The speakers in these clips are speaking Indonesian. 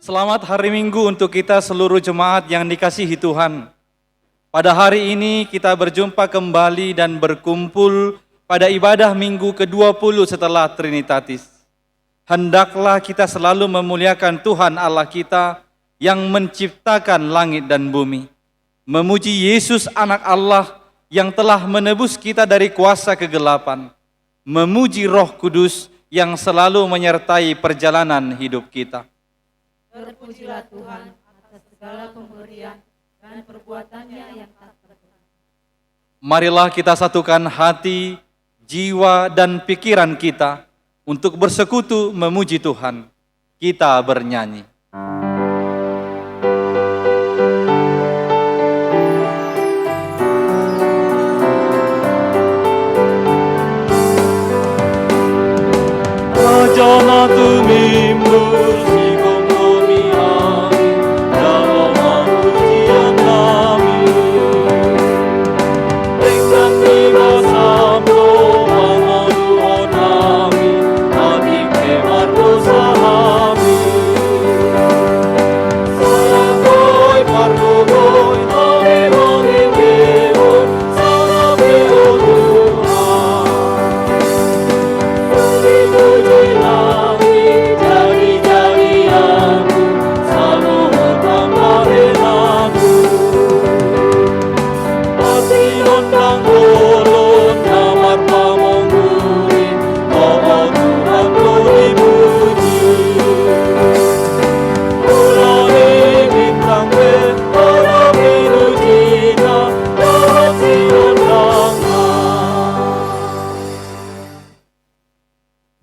Selamat hari Minggu untuk kita seluruh jemaat yang dikasihi Tuhan. Pada hari ini kita berjumpa kembali dan berkumpul pada ibadah Minggu ke-20 setelah Trinitatis. Hendaklah kita selalu memuliakan Tuhan Allah kita yang menciptakan langit dan bumi. Memuji Yesus anak Allah yang telah menebus kita dari kuasa kegelapan. Memuji Roh Kudus yang selalu menyertai perjalanan hidup kita. Terpujilah Tuhan atas segala pemberian dan perbuatannya yang tak terhingga. Marilah kita satukan hati, jiwa, dan pikiran kita untuk bersekutu memuji Tuhan. Kita bernyanyi. Rajana tumimmu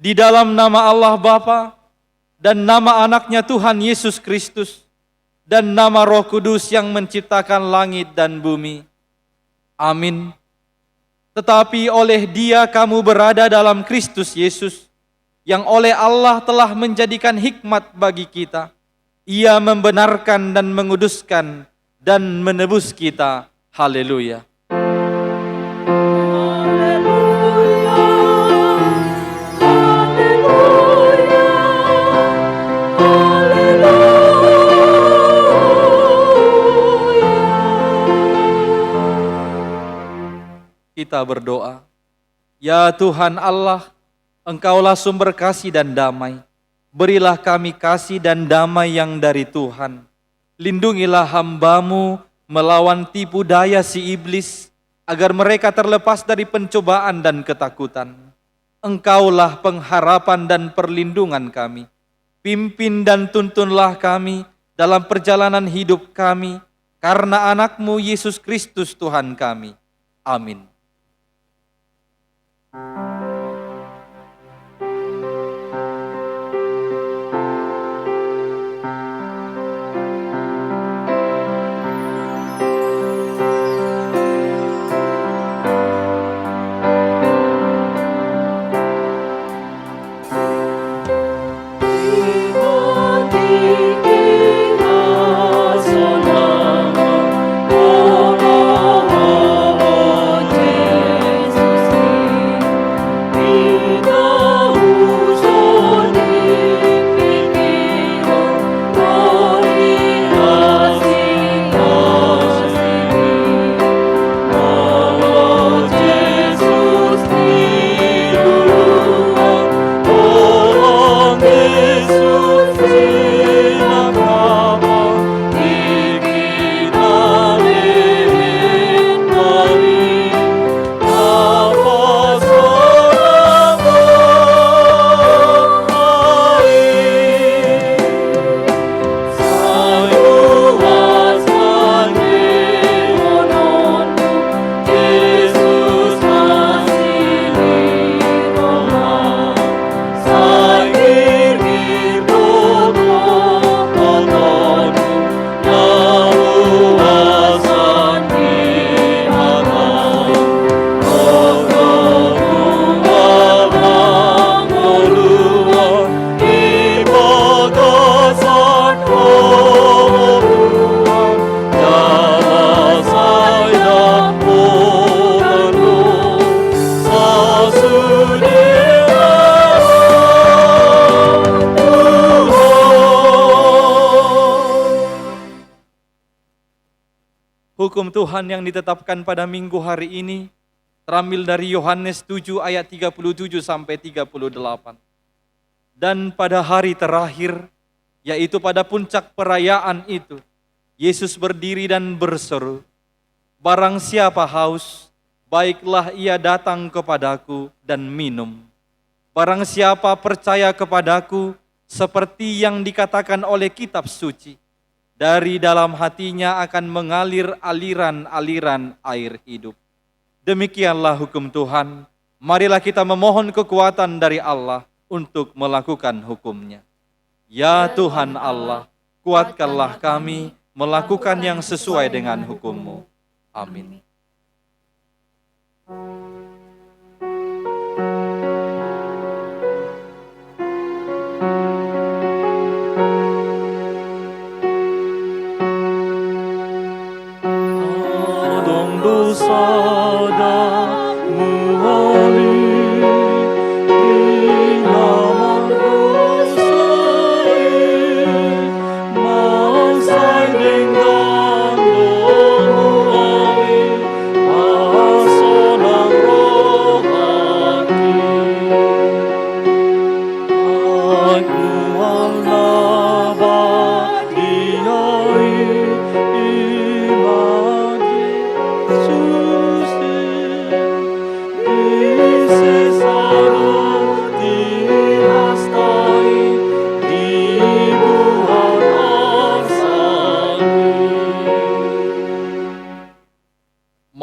di dalam nama Allah Bapa dan nama anaknya Tuhan Yesus Kristus dan nama Roh Kudus yang menciptakan langit dan bumi. Amin. Tetapi oleh Dia kamu berada dalam Kristus Yesus, yang oleh Allah telah menjadikan hikmat bagi kita. Ia membenarkan dan menguduskan dan menebus kita. Haleluya. Kita berdoa. Ya Tuhan Allah, Engkaulah sumber kasih dan damai. Berilah kami kasih dan damai yang dari Tuhan. Lindungilah hamba-Mu melawan tipu daya si iblis, agar mereka terlepas dari pencobaan dan ketakutan. Engkaulah pengharapan dan perlindungan kami. Pimpin dan tuntunlah kami dalam perjalanan hidup kami, karena anak-Mu Yesus Kristus Tuhan kami. Amin. Hukum Tuhan yang ditetapkan pada minggu hari ini terambil dari Yohanes 7 ayat 37 sampai 38. Dan pada hari terakhir, yaitu pada puncak perayaan itu, Yesus berdiri dan berseru, "Barang siapa haus, baiklah ia datang kepadaku dan minum. Barang siapa percaya kepadaku, seperti yang dikatakan oleh kitab suci, dari dalam hatinya akan mengalir aliran-aliran air hidup." Demikianlah hukum Tuhan. Marilah kita memohon kekuatan dari Allah untuk melakukan hukum-Nya. Ya Tuhan Allah, kuatkanlah kami melakukan yang sesuai dengan hukum-Mu. Amin.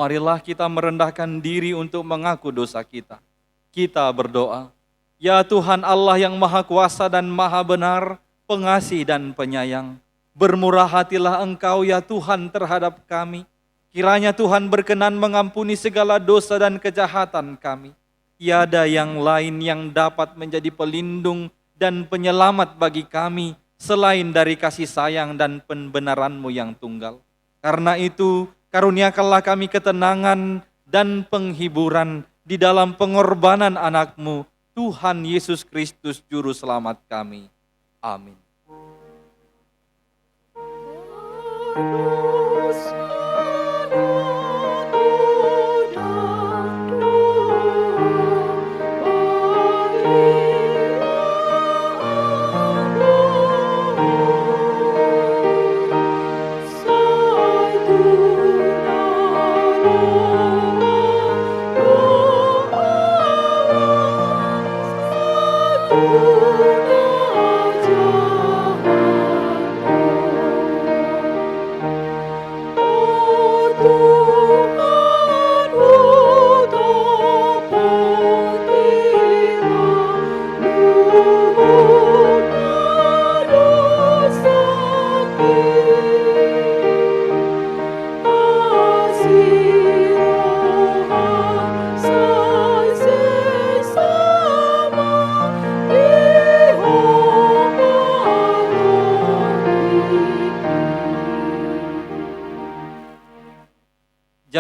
Marilah kita merendahkan diri untuk mengaku dosa kita. Kita berdoa, ya Tuhan Allah yang Maha Kuasa dan Maha Benar, pengasih dan penyayang, bermurah hatilah Engkau ya Tuhan terhadap kami. Kiranya Tuhan berkenan mengampuni segala dosa dan kejahatan kami. Tiada yang lain yang dapat menjadi pelindung dan penyelamat bagi kami selain dari kasih sayang dan pembenaran-Mu yang tunggal. Karena itu, karuniakanlah kami ketenangan dan penghiburan di dalam pengorbanan anak-Mu, Tuhan Yesus Kristus Juru Selamat kami. Amin.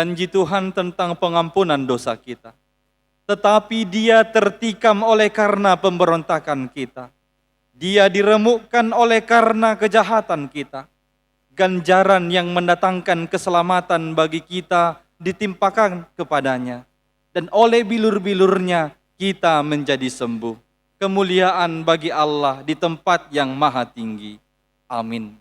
Janji Tuhan tentang pengampunan dosa kita. Tetapi Dia tertikam oleh karena pemberontakan kita. Dia diremukkan oleh karena kejahatan kita. Ganjaran yang mendatangkan keselamatan bagi kita ditimpakan kepadanya. Dan oleh bilur-bilurnya kita menjadi sembuh. Kemuliaan bagi Allah di tempat yang maha tinggi. Amin.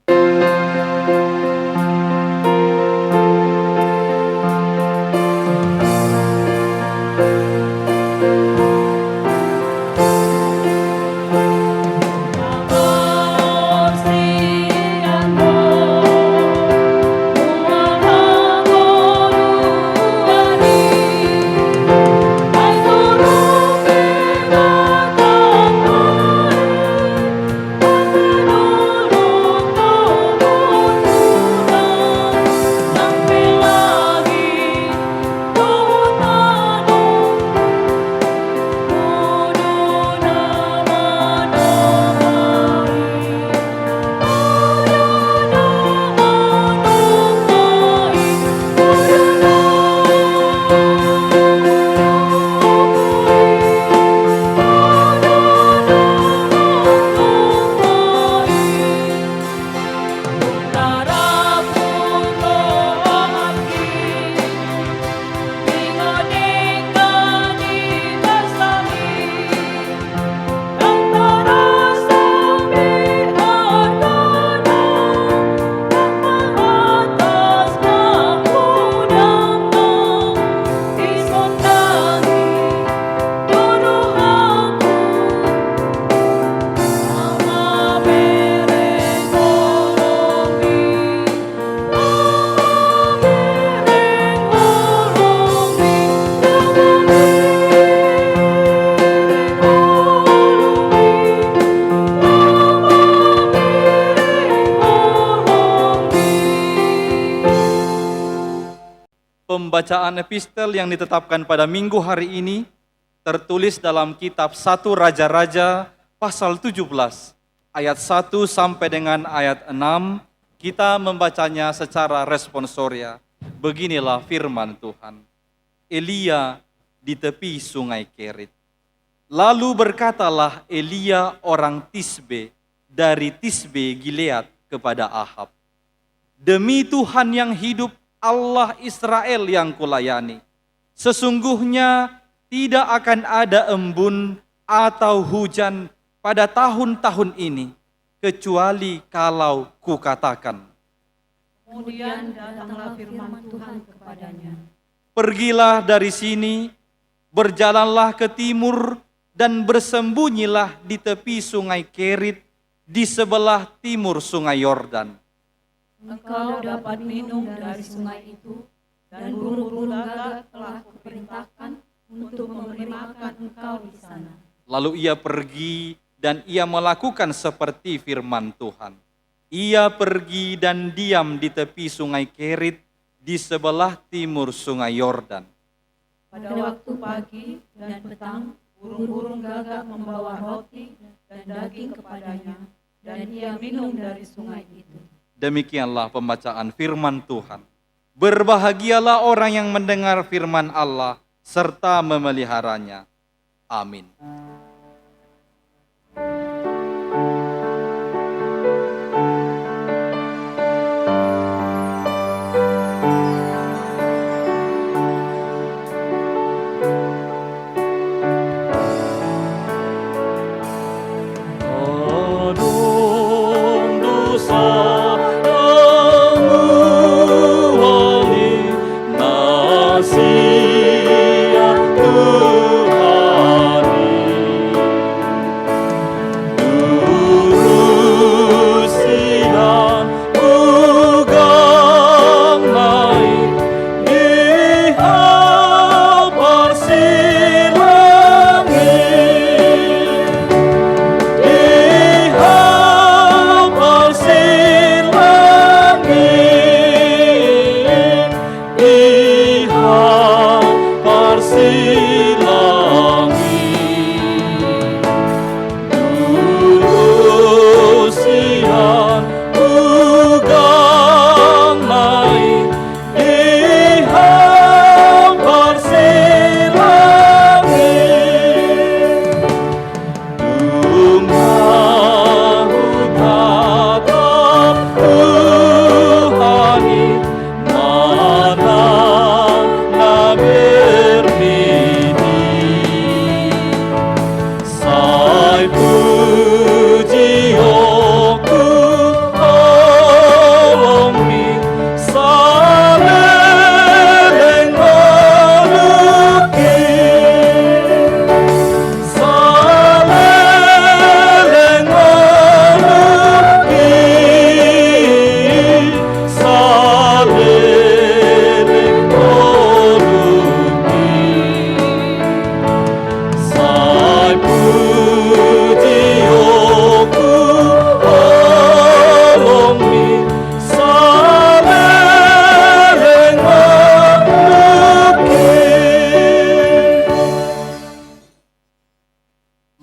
Pembacaan epistel yang ditetapkan pada minggu hari ini tertulis dalam kitab 1 Raja-Raja pasal 17 ayat 1 sampai dengan ayat 6. Kita membacanya secara responsoria. Beginilah firman Tuhan. Elia di tepi sungai Kerit. Lalu berkatalah Elia orang Tisbe dari Tisbe Gilead kepada Ahab, demi Tuhan yang hidup, Allah Israel yang kulayani, sesungguhnya tidak akan ada embun atau hujan pada tahun-tahun ini, kecuali kalau kukatakan. Kemudian datanglah firman Tuhan kepadanya. Pergilah dari sini, berjalanlah ke timur, dan bersembunyilah di tepi sungai Kerit, di sebelah timur sungai Yordan. Engkau dapat minum dari sungai itu, dan burung-burung gagak telah kuperintahkan untuk memberi makan engkau di sana. Lalu ia pergi dan ia melakukan seperti firman Tuhan. Ia pergi dan diam di tepi sungai Kerit, di sebelah timur sungai Yordan. Pada waktu pagi dan petang, burung-burung gagak membawa roti dan daging kepadanya, dan ia minum dari sungai itu. Demikianlah pembacaan firman Tuhan. Berbahagialah orang yang mendengar firman Allah serta memeliharanya. Amin.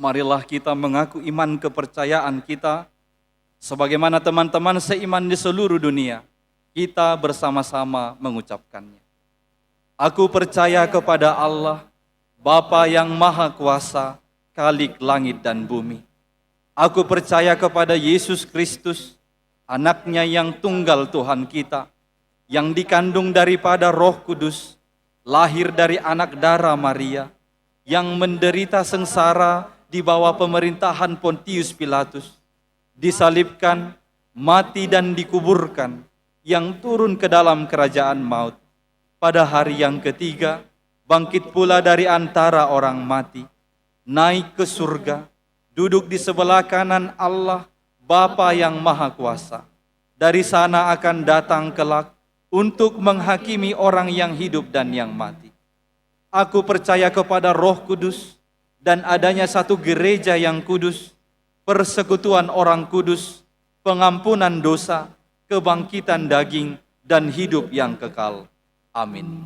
Marilah kita mengaku iman kepercayaan kita, sebagaimana teman-teman seiman di seluruh dunia, kita bersama-sama mengucapkannya. Aku percaya kepada Allah, Bapa yang Maha Kuasa, Khalik langit dan bumi. Aku percaya kepada Yesus Kristus, anaknya yang tunggal Tuhan kita, yang dikandung daripada Roh Kudus, lahir dari anak darah Maria, yang menderita sengsara di bawah pemerintahan Pontius Pilatus, disalibkan, mati dan dikuburkan, yang turun ke dalam kerajaan maut. Pada hari yang ketiga, bangkit pula dari antara orang mati, naik ke surga, duduk di sebelah kanan Allah, Bapa yang Maha Kuasa. Dari sana akan datang kelak untuk menghakimi orang yang hidup dan yang mati. Aku percaya kepada Roh Kudus, dan adanya satu gereja yang kudus, persekutuan orang kudus, pengampunan dosa, kebangkitan daging, dan hidup yang kekal. Amin.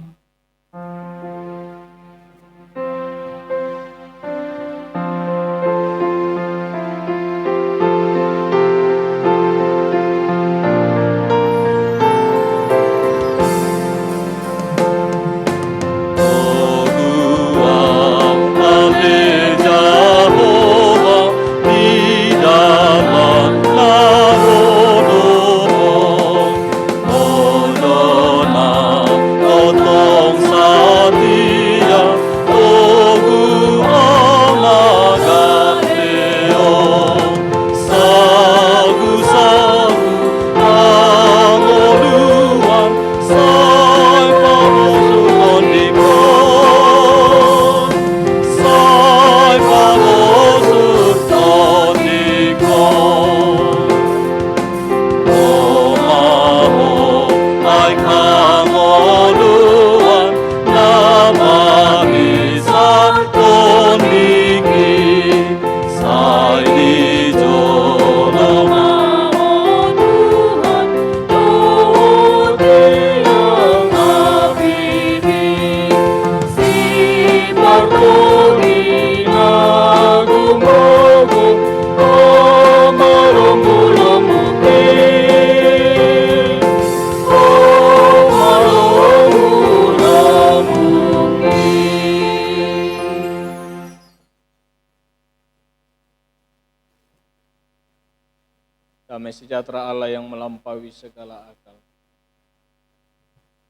Damai sejahtera Allah yang melampaui segala akal,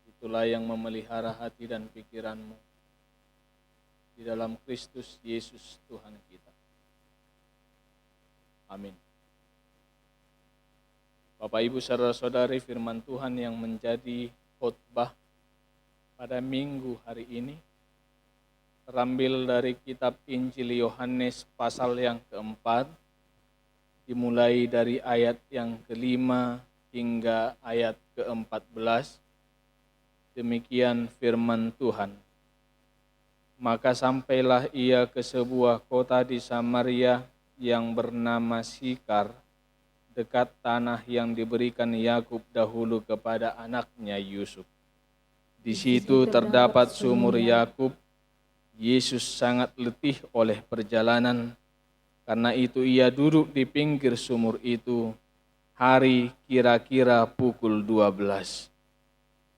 itulah yang memelihara hati dan pikiranmu di dalam Kristus Yesus Tuhan kita. Amin. Bapak Ibu saudara-saudari, firman Tuhan yang menjadi khotbah pada minggu hari ini terambil dari kitab Injil Yohanes pasal yang keempat, dimulai dari ayat yang kelima hingga ayat ke-14. Demikian firman Tuhan. Maka sampailah ia ke sebuah kota di Samaria yang bernama Sikar, dekat tanah yang diberikan Yakub dahulu kepada anaknya Yusuf. Di situ terdapat sumur Yakub. Yesus sangat letih oleh perjalanan. Karena itu ia duduk di pinggir sumur itu, hari kira-kira pukul 12.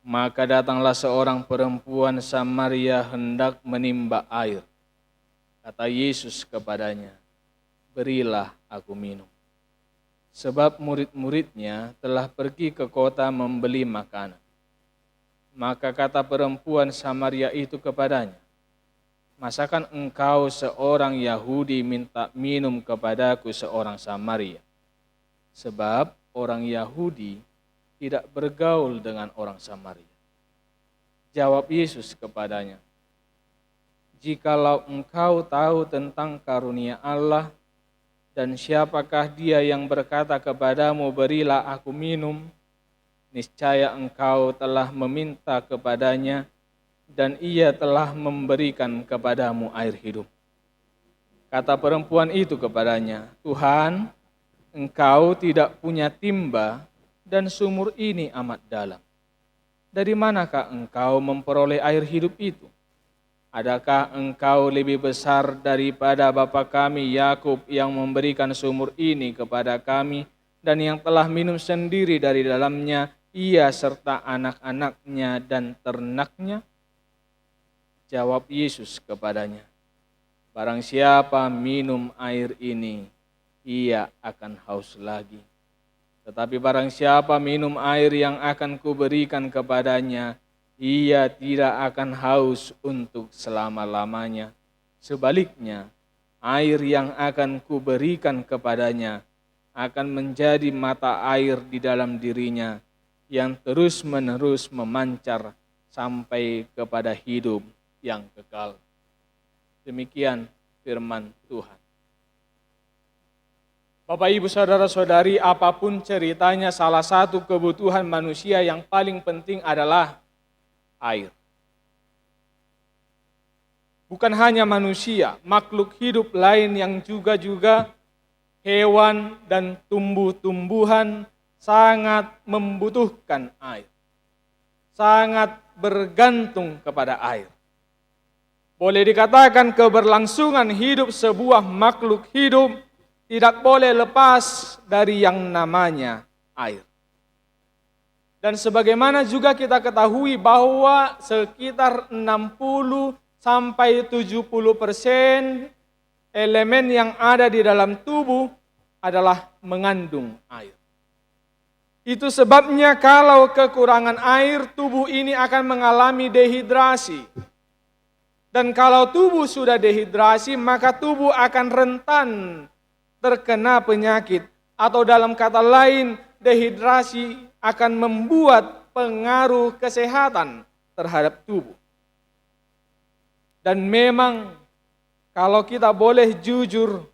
Maka datanglah seorang perempuan Samaria hendak menimba air. Kata Yesus kepadanya, "Berilah aku minum." Sebab murid-muridnya telah pergi ke kota membeli makanan. Maka kata perempuan Samaria itu kepadanya, "Masakan engkau seorang Yahudi minta minum kepadaku seorang Samaria? Sebab orang Yahudi tidak bergaul dengan orang Samaria." Jawab Yesus kepadanya, "Jikalau engkau tahu tentang karunia Allah dan siapakah dia yang berkata kepadamu, 'Berilah aku minum,' niscaya engkau telah meminta kepadanya dan ia telah memberikan kepadamu air hidup." Kata perempuan itu kepadanya, "Tuhan, engkau tidak punya timba dan sumur ini amat dalam. Dari manakah engkau memperoleh air hidup itu? Adakah engkau lebih besar daripada bapa kami Yakub yang memberikan sumur ini kepada kami dan yang telah minum sendiri dari dalamnya, ia serta anak-anaknya dan ternaknya?" Jawab Yesus kepadanya, "Barang siapa minum air ini, ia akan haus lagi. Tetapi barang siapa minum air yang akan kuberikan kepadanya, ia tidak akan haus untuk selama-lamanya. Sebaliknya, air yang akan kuberikan kepadanya akan menjadi mata air di dalam dirinya yang terus-menerus memancar sampai kepada hidup yang kekal." Demikian firman Tuhan. Bapak, Ibu, saudara-saudari, apapun ceritanya, salah satu kebutuhan manusia yang paling penting adalah air. Bukan hanya manusia, makhluk hidup lain yang juga hewan dan tumbuh-tumbuhan sangat membutuhkan air. Sangat bergantung kepada air. Boleh dikatakan keberlangsungan hidup sebuah makhluk hidup tidak boleh lepas dari yang namanya air. Dan sebagaimana juga kita ketahui bahwa sekitar 60 sampai 70% elemen yang ada di dalam tubuh adalah mengandung air. Itu sebabnya kalau kekurangan air, tubuh ini akan mengalami dehidrasi. Dan kalau tubuh sudah dehidrasi, maka tubuh akan rentan terkena penyakit. Atau dalam kata lain, dehidrasi akan membuat pengaruh kesehatan terhadap tubuh. Dan memang kalau kita boleh jujur,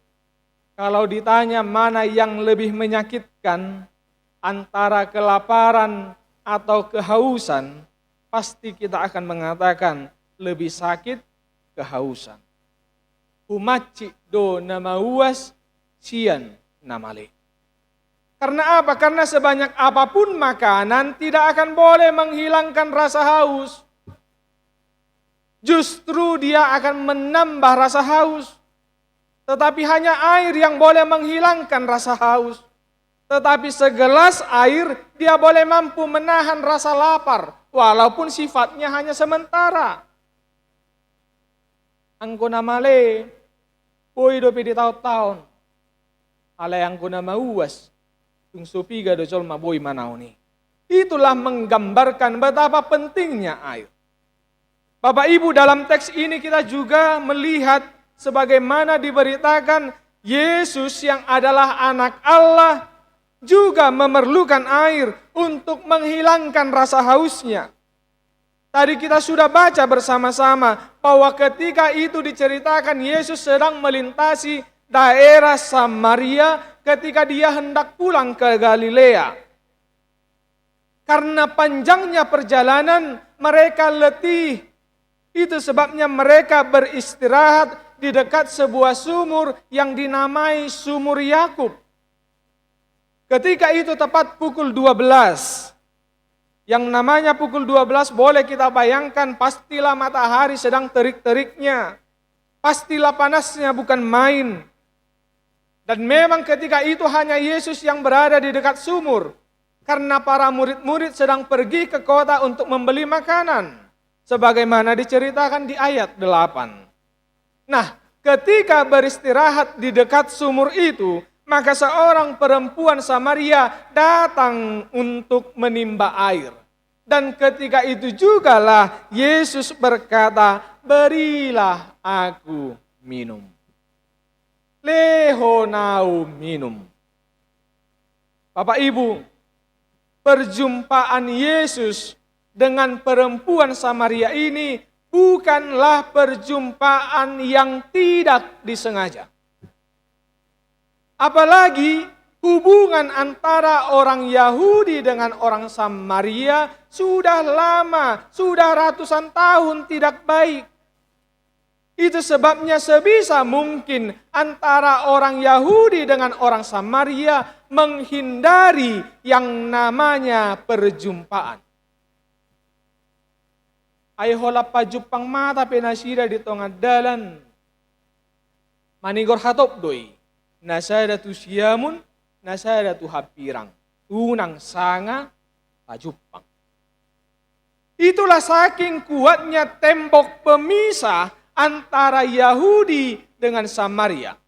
kalau ditanya mana yang lebih menyakitkan antara kelaparan atau kehausan, pasti kita akan mengatakan lebih sakit kehausan. Humaci do namauas sian namale. Karena apa? Karena sebanyak apapun makanan tidak akan boleh menghilangkan rasa haus. Justru dia akan menambah rasa haus. Tetapi hanya air yang boleh menghilangkan rasa haus. Tetapi segelas air dia boleh mampu menahan rasa lapar. Walaupun sifatnya hanya sementara. Angko namale, boy do pidi tahun-tahun. Alay angko nama uas, tung sopiga do colma boy manau ni. Itulah menggambarkan betapa pentingnya air. Bapak Ibu, dalam teks ini kita juga melihat sebagaimana diberitakan Yesus yang adalah anak Allah juga memerlukan air untuk menghilangkan rasa hausnya. Tadi kita sudah baca bersama-sama bahwa ketika itu diceritakan Yesus sedang melintasi daerah Samaria ketika dia hendak pulang ke Galilea. Karena panjangnya perjalanan mereka letih. Itu sebabnya mereka beristirahat di dekat sebuah sumur yang dinamai Sumur Yakub. Ketika itu tepat pukul 12. Yang namanya pukul 12 boleh kita bayangkan pastilah matahari sedang terik-teriknya. Pastilah panasnya bukan main. Dan memang ketika itu hanya Yesus yang berada di dekat sumur. Karena para murid-murid sedang pergi ke kota untuk membeli makanan. Sebagaimana diceritakan di ayat 8. Nah, ketika beristirahat di dekat sumur itu, maka seorang perempuan Samaria datang untuk menimba air. Dan ketika itu jugalah Yesus berkata, berilah aku minum. Lehonau minum. Bapak Ibu, perjumpaan Yesus dengan perempuan Samaria ini bukanlah perjumpaan yang tidak disengaja. Apalagi hubungan antara orang Yahudi dengan orang Samaria sudah lama, sudah ratusan tahun tidak baik. Itu sebabnya sebisa mungkin antara orang Yahudi dengan orang Samaria menghindari yang namanya perjumpaan. Ayhola pajupang mata penasira di tengah dalan. Manigor hatop doi. Nasadatu siamun, nasadatu hapirang. Unang sanga pajupang. Itulah saking kuatnya tembok pemisah antara Yahudi dengan Samaria.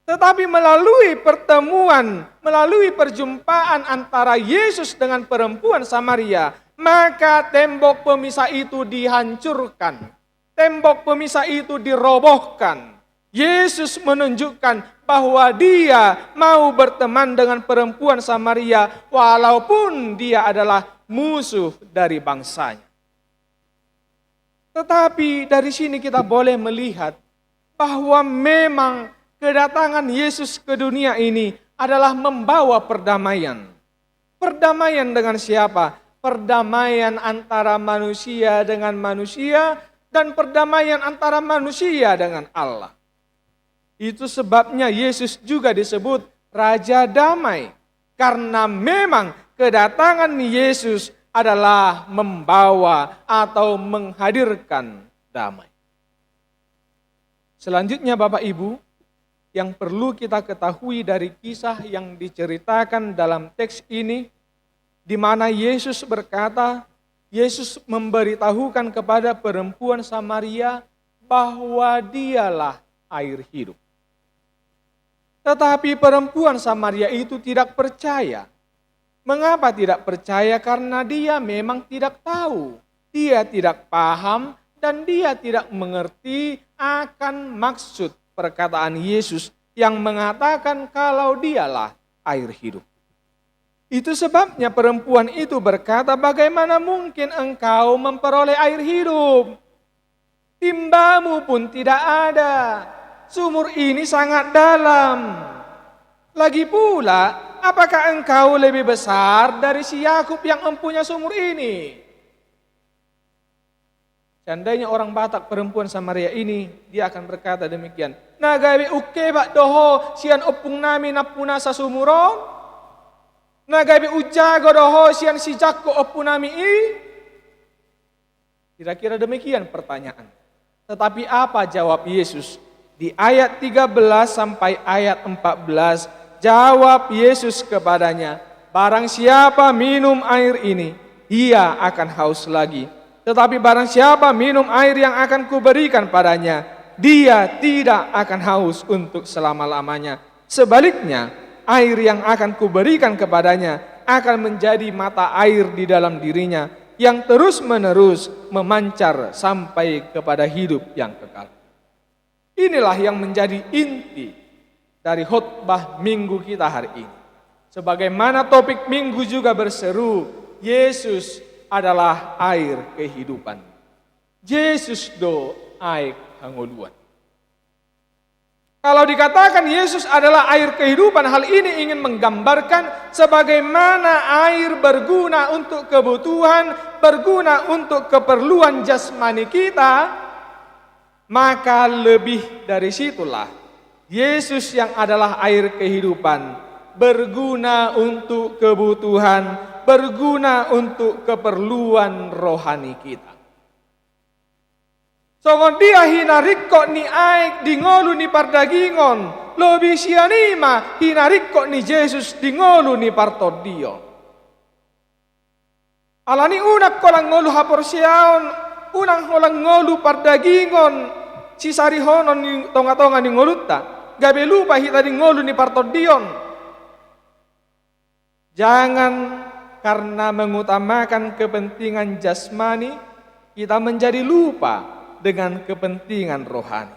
Tetapi melalui pertemuan, melalui perjumpaan antara Yesus dengan perempuan Samaria, maka tembok pemisah itu dihancurkan. Tembok pemisah itu dirobohkan. Yesus menunjukkan bahwa dia mau berteman dengan perempuan Samaria walaupun dia adalah musuh dari bangsanya. Tetapi dari sini kita boleh melihat bahwa memang kedatangan Yesus ke dunia ini adalah membawa perdamaian. Perdamaian dengan siapa? Perdamaian antara manusia dengan manusia dan perdamaian antara manusia dengan Allah. Itu sebabnya Yesus juga disebut Raja Damai. Karena memang kedatangan Yesus adalah membawa atau menghadirkan damai. Selanjutnya Bapak Ibu, yang perlu kita ketahui dari kisah yang diceritakan dalam teks ini, di mana Yesus berkata, Yesus memberitahukan kepada perempuan Samaria bahwa dialah air hidup. Tetapi perempuan Samaria itu tidak percaya. Mengapa tidak percaya? Karena dia memang tidak tahu. Dia tidak paham dan dia tidak mengerti akan maksud perkataan Yesus yang mengatakan kalau dialah air hidup. Itu sebabnya perempuan itu berkata, bagaimana mungkin engkau memperoleh air hidup? Timbamu pun tidak ada. Sumur ini sangat dalam. Lagi pula, apakah engkau lebih besar dari si Yakub yang empunya sumur ini? Seandainya orang Batak perempuan Samaria ini, dia akan berkata demikian. Nagawe uke bak doho sian opung nami napuna sa sumuron. Nagawe ujago doho sian si jakko opung nami i. Kira-kira demikian pertanyaan. Tetapi apa jawab Yesus? Di ayat 13 sampai ayat 14, jawab Yesus kepadanya, barang siapa minum air ini, ia akan haus lagi. Tetapi barang siapa minum air yang akan kuberikan padanya, dia tidak akan haus untuk selama-lamanya. Sebaliknya, air yang akan kuberikan kepadanya akan menjadi mata air di dalam dirinya, yang terus-menerus memancar sampai kepada hidup yang kekal. Inilah yang menjadi inti dari khotbah minggu kita hari ini. Sebagaimana topik minggu juga berseru, Yesus adalah air kehidupan. Yesus do air hangoluan. Kalau dikatakan Yesus adalah air kehidupan, hal ini ingin menggambarkan sebagaimana air berguna untuk kebutuhan, berguna untuk keperluan jasmani kita, maka lebih dari situlah Yesus yang adalah air kehidupan berguna untuk kebutuhan, berguna untuk keperluan rohani kita. Songon dia hinarikko ni aik dingolu ni pardagingon, lobi sianima hinarikko ni Yesus dingolu ni partodio. Alani unak kolang ngolu haporsiaon, unang kolang ngolu pardagingon, sisarihonon ni tonga-tonga ni ngoluta, gabe lupa hita dingolu ni partodion. Jangan karena mengutamakan kepentingan jasmani, kita menjadi lupa dengan kepentingan rohani.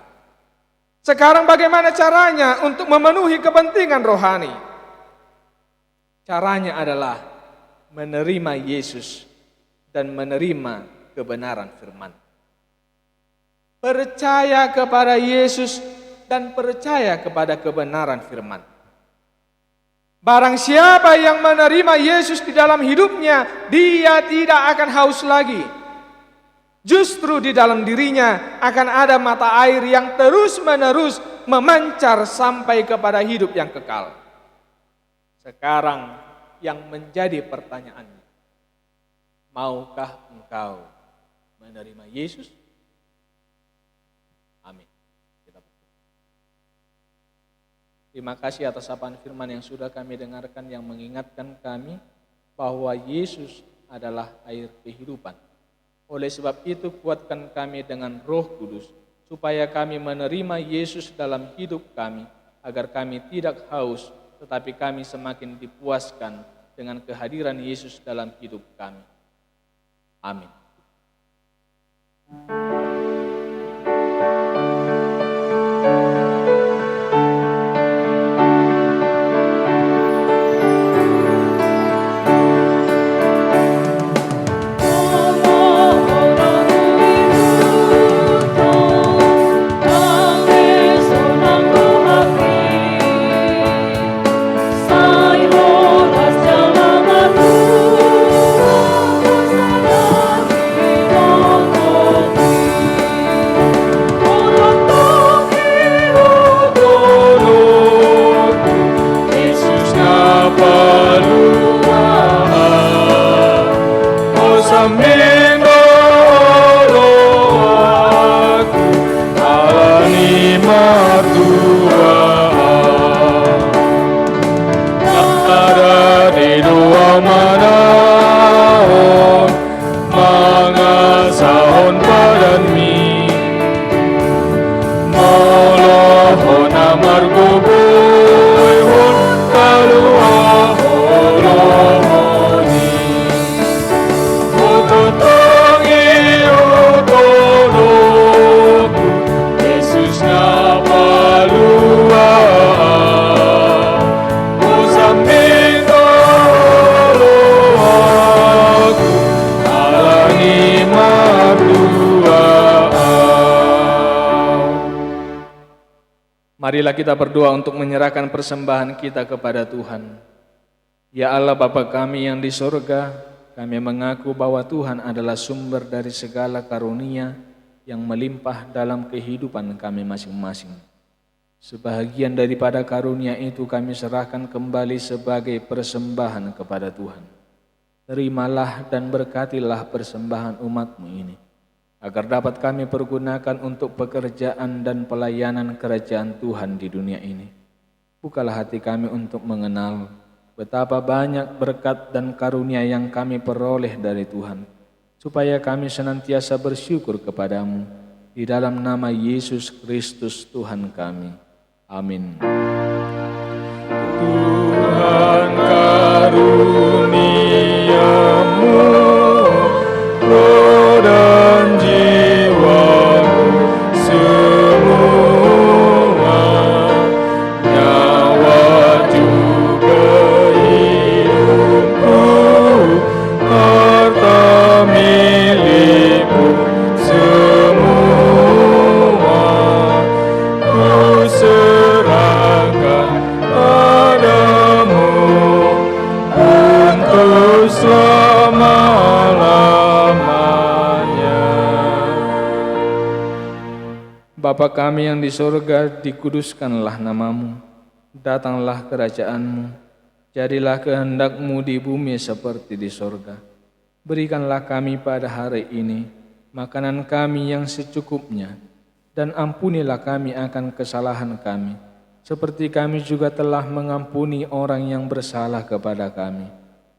Sekarang bagaimana caranya untuk memenuhi kepentingan rohani? Caranya adalah menerima Yesus dan menerima kebenaran firman. Percaya kepada Yesus dan percaya kepada kebenaran firman. Barang siapa yang menerima Yesus di dalam hidupnya, dia tidak akan haus lagi. Justru di dalam dirinya akan ada mata air yang terus-menerus memancar sampai kepada hidup yang kekal. Sekarang yang menjadi pertanyaannya, maukah engkau menerima Yesus? Amin. Kita berdoa. Terima kasih atas sapaan firman yang sudah kami dengarkan, yang mengingatkan kami bahwa Yesus adalah air kehidupan. Oleh sebab itu kuatkan kami dengan Roh Kudus, supaya kami menerima Yesus dalam hidup kami, agar kami tidak haus, tetapi kami semakin dipuaskan dengan kehadiran Yesus dalam hidup kami. Amin. ada di dua manahon mangasahon padanmi molohon amargo boyhon kaluaholohoni ututangi utoloku Yesus na palua usamin aku alani mardua. Marilah kita berdoa untuk menyerahkan persembahan kita kepada Tuhan. Ya Allah Bapa kami yang di sorga, kami mengaku bahwa Tuhan adalah sumber dari segala karunia yang melimpah dalam kehidupan kami masing-masing. Sebahagian daripada karunia itu kami serahkan kembali sebagai persembahan kepada Tuhan. Terimalah dan berkatilah persembahan umat-Mu ini, agar dapat kami pergunakan untuk pekerjaan dan pelayanan kerajaan Tuhan di dunia ini. Bukalah hati kami untuk mengenal betapa banyak berkat dan karunia yang kami peroleh dari Tuhan, supaya kami senantiasa bersyukur kepadamu. Di dalam nama Yesus Kristus Tuhan kami. Amin. Tuhan karuniamu, roh dan jiwaku semua, nyawa juga hidupku, harta milikku semua, ku serahkan padamu untuk selama-lamanya. Bapa kami yang di sorga, dikuduskanlah namamu, datanglah kerajaanmu, jadilah kehendak-Mu di bumi seperti di sorga. Berikanlah kami pada hari ini makanan kami yang secukupnya, dan ampunilah kami akan kesalahan kami, seperti kami juga telah mengampuni orang yang bersalah kepada kami.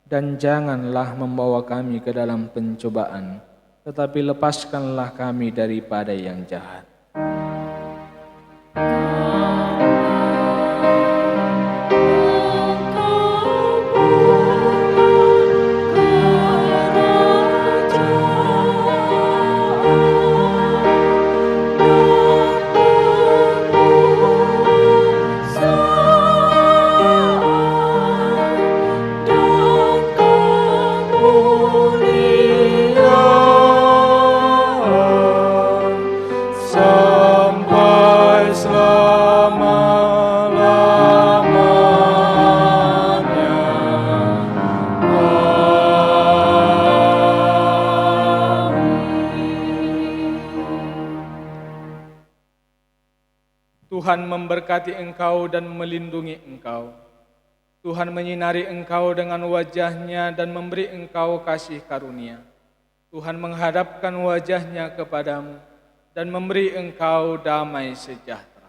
Dan janganlah membawa kami ke dalam pencobaan, tetapi lepaskanlah kami daripada yang jahat. Sampai selama-lamanya. Tuhan memberkati engkau dan melindungi engkau. Tuhan menyinari engkau dengan wajah-Nya dan memberi engkau kasih karunia. Tuhan menghadapkan wajah-Nya kepadamu dan memberi engkau damai sejahtera.